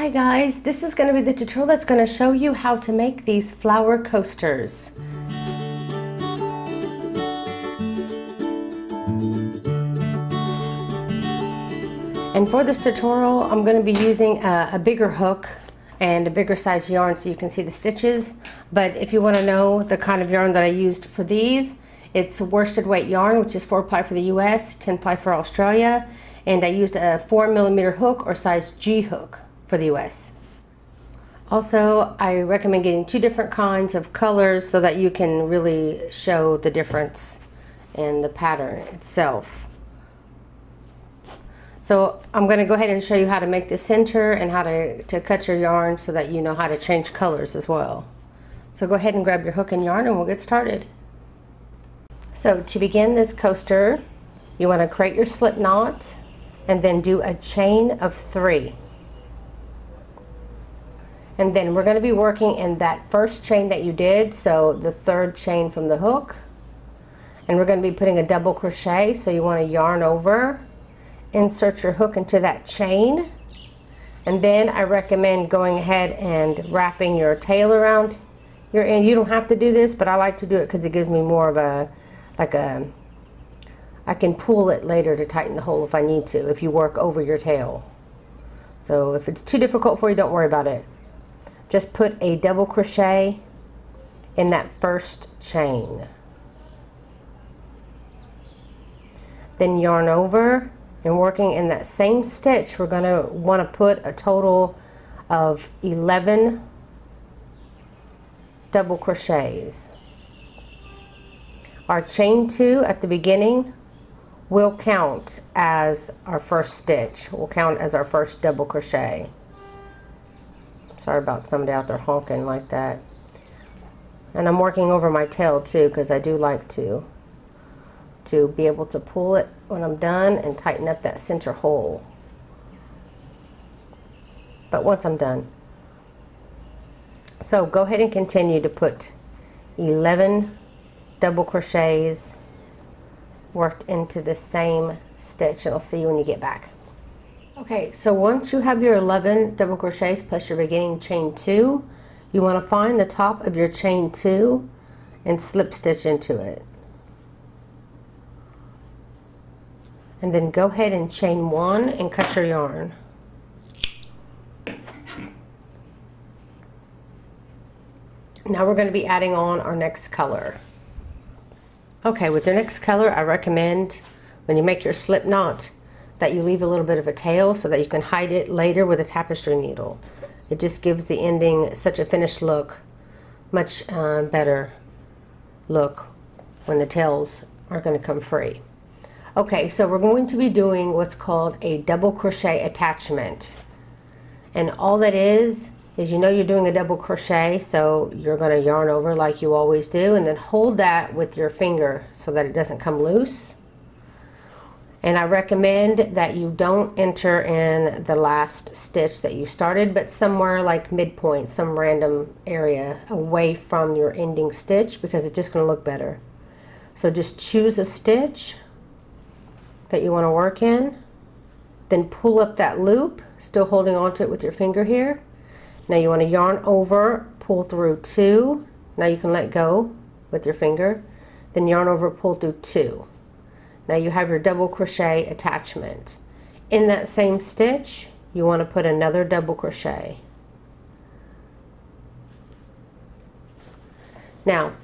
Hi guys, this is going to be the tutorial that's going to show you how to make these flower coasters. And for this tutorial, I'm going to be using a bigger hook and a bigger size yarn so you can see the stitches. But if you want to know the kind of yarn that I used for these, it's worsted weight yarn, which is 4-ply for the US, 10-ply for Australia, and I used a 4mm hook or size G hook for the US. Also, I recommend getting 2 different kinds of colors so that you can really show the difference in the pattern itself. So I'm going to go ahead and show you how to make the center and how to cut your yarn so that you know how to change colors as well. So go ahead and grab your hook and yarn and we'll get started. So to begin this coaster, you want to create your slip knot and then do a chain of 3. And then we're going to be working in that first chain that you did, so the 3rd chain from the hook. And we're going to be putting a double crochet, so you want to yarn over, insert your hook into that chain, and then I recommend going ahead and wrapping your tail around your end. You don't have to do this, but I like to do it because it gives me more of I can pull it later to tighten the hole if I need to, if you work over your tail. So if it's too difficult for you, don't worry about it. Just put a double crochet in that first chain. Then yarn over, and working in that same stitch, we're going to want to put a total of 11 double crochets. Our chain 2 at the beginning will count as our first stitch, will count as our first double crochet. Sorry about somebody out there honking like that. And I'm working over my tail too because I do like to be able to pull it when I'm done and tighten up that center hole. But once I'm done. So go ahead and continue to put 11 double crochets worked into the same stitch, and I'll see you when you get back. Okay, so once you have your 11 double crochets plus your beginning chain 2, you want to find the top of your chain 2 and slip stitch into it. And then go ahead and chain 1 and cut your yarn. Now we're going to be adding on our next color. Okay, with your next color, I recommend when you make your slip knot that you leave a little bit of a tail so that you can hide it later with a tapestry needle. It just gives the ending such a finished look, much better look when the tails are going to come free. Okay, so we're going to be doing what's called a double crochet attachment. And all that is you know you're doing a double crochet, so you're going to yarn over like you always do, and then hold that with your finger so that it doesn't come loose. And I recommend that you don't enter in the last stitch that you started, but somewhere like midpoint, some random area away from your ending stitch, because it's just going to look better. So just choose a stitch that you want to work in, then pull up that loop, still holding on to it with your finger here. Now you want to yarn over, pull through 2. Now you can let go with your finger, then yarn over, pull through 2. Now you have your double crochet attachment. In that same stitch, you want to put another double crochet. Now,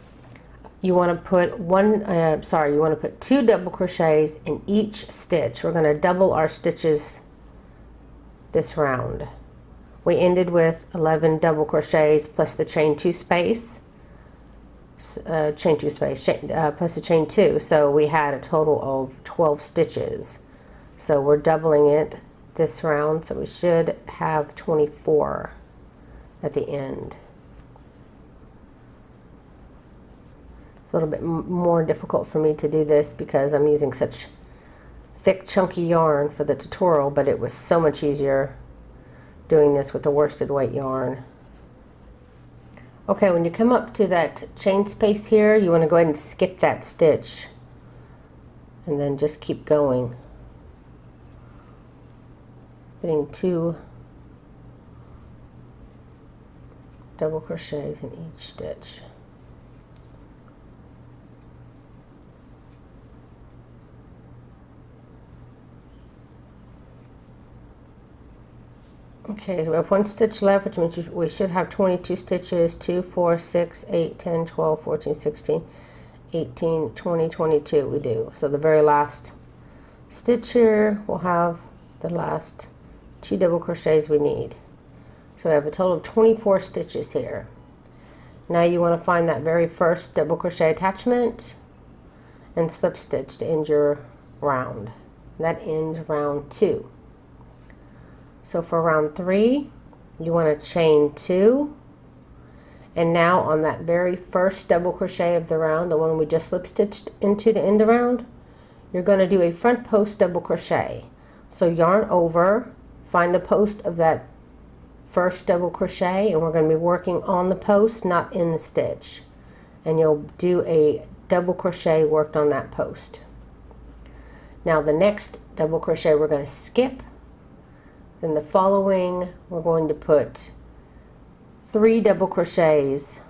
you want to put 2 double crochets in each stitch. We're going to double our stitches this round. We ended with 11 double crochets plus the chain 2 space. Plus the chain 2, so we had a total of 12 stitches. So we're doubling it this round, so we should have 24 at the end. It's a little bit more difficult for me to do this because I'm using such thick chunky yarn for the tutorial, but it was so much easier doing this with the worsted weight yarn. Okay, when you come up to that chain space here, you want to go ahead and skip that stitch and then just keep going. Putting 2 double crochets in each stitch. Okay, so we have 1 stitch left, which means we should have 22 stitches. 2, 4, 6, 8, 10, 12, 14, 16, 18, 20, 22 we do. So the very last stitch here will have the last 2 double crochets we need. So we have a total of 24 stitches here. Now you want to find that very first double crochet attachment and slip stitch to end your round. That ends round 2. So for round 3, you want to chain 2, and now on that very first double crochet of the round, the one we just slip stitched into to end the round, you're going to do a front post double crochet. So yarn over, find the post of that first double crochet, and we're going to be working on the post, not in the stitch. And you'll do a double crochet worked on that post. Now the next double crochet we're going to skip. Then the following, we're going to put 3 double crochets,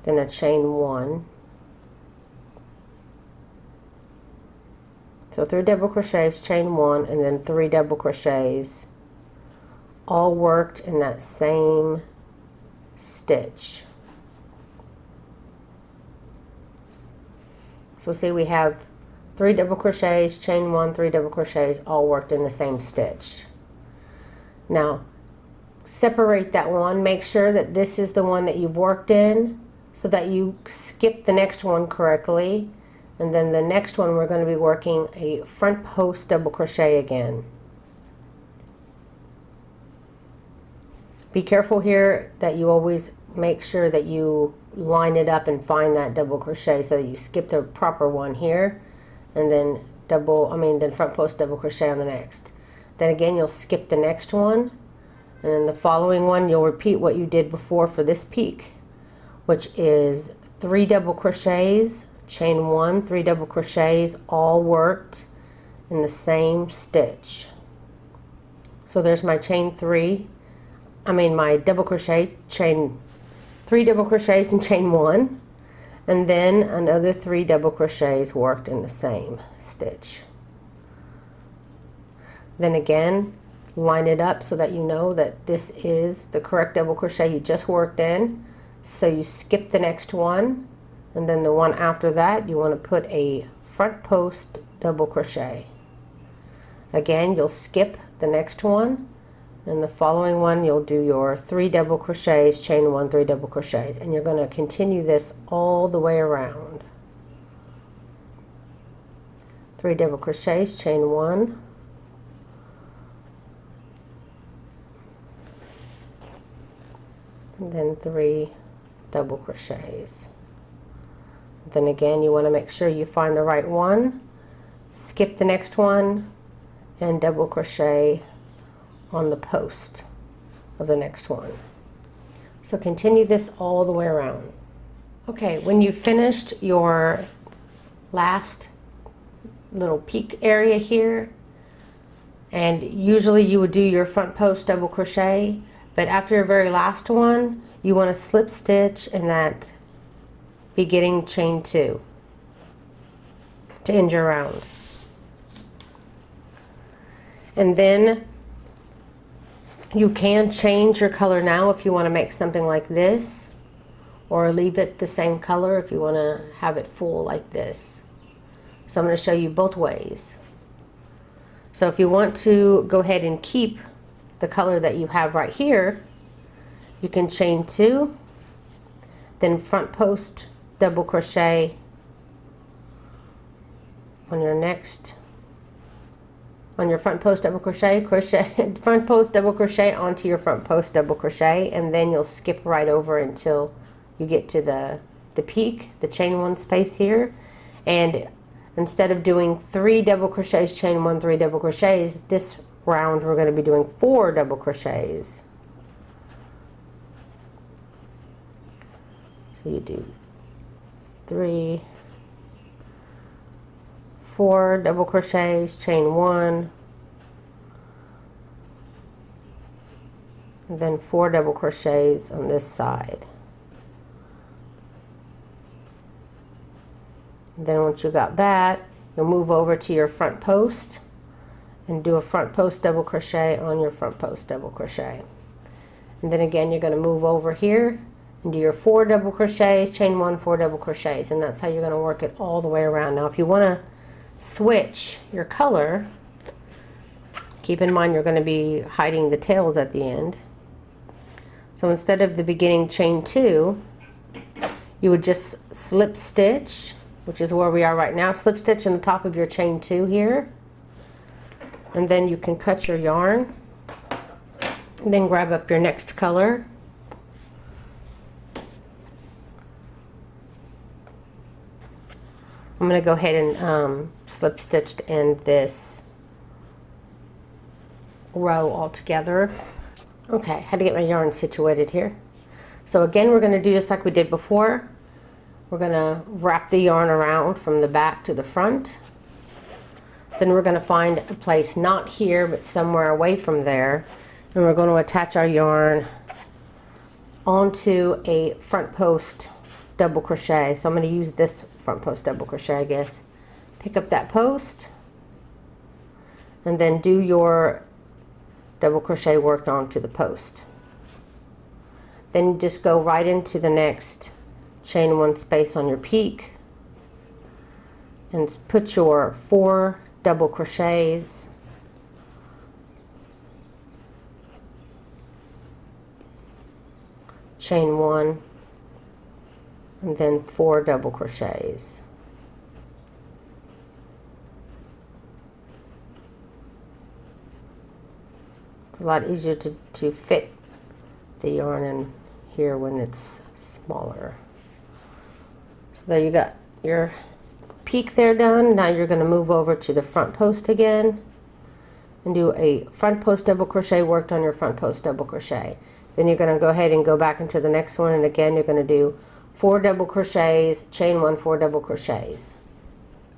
then a chain 1. So 3 double crochets, chain 1, and then 3 double crochets, all worked in that same stitch. So see, we have 3 double crochets, chain 1, 3 double crochets, all worked in the same stitch. Now separate that one, make sure that this is the one that you've worked in so that you skip the next one correctly, and then the next one we're going to be working a front post double crochet again. Be careful here that you always make sure that you line it up and find that double crochet so that you skip the proper one here, and then then front post double crochet on the next. Then again you'll skip the next one, and then the following one you'll repeat what you did before for this peak, which is 3 double crochets, chain 1, 3 double crochets, all worked in the same stitch. So there's my my double crochet, chain 3 double crochets and chain 1, and then another 3 double crochets worked in the same stitch. Then again, line it up so that you know that this is the correct double crochet you just worked in. So you skip the next one, and then the one after that you want to put a front post double crochet. Again, you'll skip the next one, and the following one you'll do your 3 double crochets, chain 1, 3 double crochets, and you're going to continue this all the way around. 3 double crochets, chain 1, and then 3 double crochets. Then again you want to make sure you find the right one, skip the next one, and double crochet on the post of the next one. So continue this all the way around. Okay, when you've finished your last little peak area here, and usually you would do your front post double crochet, but after your very last one you want to slip stitch in that beginning chain 2 to end your round. And then you can change your color now if you want to make something like this, or leave it the same color if you want to have it full like this. So I'm going to show you both ways. So if you want to go ahead and keep the color that you have right here, you can chain 2, then front post double crochet on your front post double crochet, front post double crochet onto your front post double crochet, and then you'll skip right over until you get to the peak, the chain 1 space here. And instead of doing 3 double crochets, chain 1, 3 double crochets, this round we're going to be doing 4 double crochets. So you do 3, 4 double crochets, chain 1, and then 4 double crochets on this side. And then once you got that, you'll move over to your front post and do a front post double crochet on your front post double crochet. And then again, you're going to move over here and do your 4 double crochets, chain 1, 4 double crochets, and that's how you're going to work it all the way around. Now if you want to switch your color, keep in mind you're going to be hiding the tails at the end. So instead of the beginning chain 2, you would just slip stitch, which is where we are right now, slip stitch in the top of your chain 2 here, and then you can cut your yarn and then grab up your next color. I'm going to go ahead and slip stitch to end this row all together. Okay, I had to get my yarn situated here. So again, we're going to do just like we did before. We're going to wrap the yarn around from the back to the front. Then we're going to find a place not here but somewhere away from there, and we're going to attach our yarn onto a front post double crochet. So I'm going to use this front post double crochet, I guess. Pick up that post and then do your double crochet worked onto the post. Then just go right into the next chain 1 space on your peak and put your 4 double crochets, chain 1, and then 4 double crochets. It's a lot easier to fit the yarn in here when it's smaller. So there you got your peak there done. Now you're going to move over to the front post again and do a front post double crochet worked on your front post double crochet. Then you're going to go ahead and go back into the next one, and again you're going to do 4 double crochets, chain 1, 4 double crochets.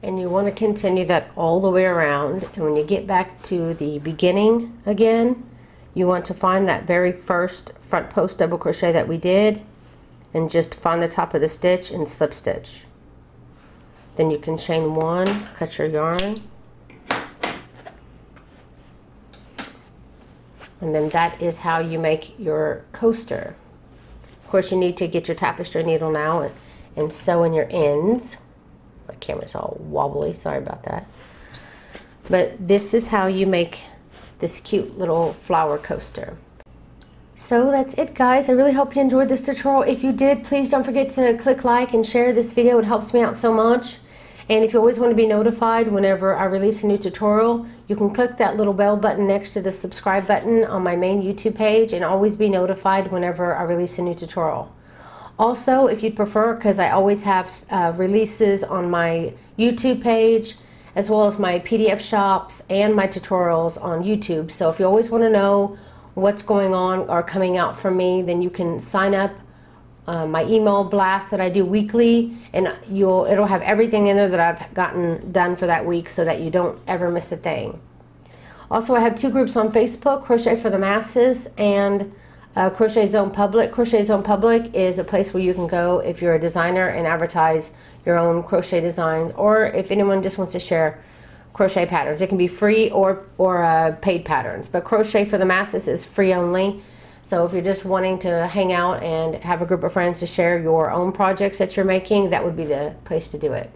And you want to continue that all the way around, and when you get back to the beginning again, you want to find that very first front post double crochet that we did and just find the top of the stitch and slip stitch. Then you can chain 1, cut your yarn, and then that is how you make your coaster. Of course, you need to get your tapestry needle now and sew in your ends. My camera's all wobbly, sorry about that. But this is how you make this cute little flower coaster. So that's it, guys. I really hope you enjoyed this tutorial. If you did, please don't forget to click like and share this video. It helps me out so much. And if you always want to be notified whenever I release a new tutorial, you can click that little bell button next to the subscribe button on my main YouTube page and always be notified whenever I release a new tutorial. Also, if you'd prefer, because I always have releases on my YouTube page, as well as my PDF shops and my tutorials on YouTube. So if you always want to know what's going on or coming out from me, then you can sign up my email blast that I do weekly, and it'll have everything in there that I've gotten done for that week so that you don't ever miss a thing. Also, I have 2 groups on Facebook, Crochet for the Masses and Crochet Zone Public. Crochet Zone Public is a place where you can go if you're a designer and advertise your own crochet designs, or if anyone just wants to share crochet patterns. It can be free or paid patterns, but Crochet for the Masses is free only. So if you're just wanting to hang out and have a group of friends to share your own projects that you're making, that would be the place to do it.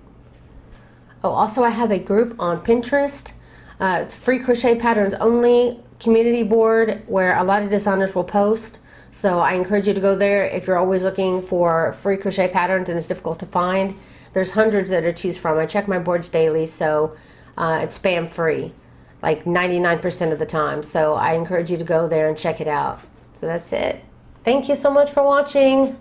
Oh, also I have a group on Pinterest. It's free crochet patterns only community board where a lot of designers will post. So I encourage you to go there if you're always looking for free crochet patterns and it's difficult to find. There's hundreds that to choose from. I check my boards daily, so it's spam free, like 99% of the time. So I encourage you to go there and check it out. So that's it. Thank you so much for watching.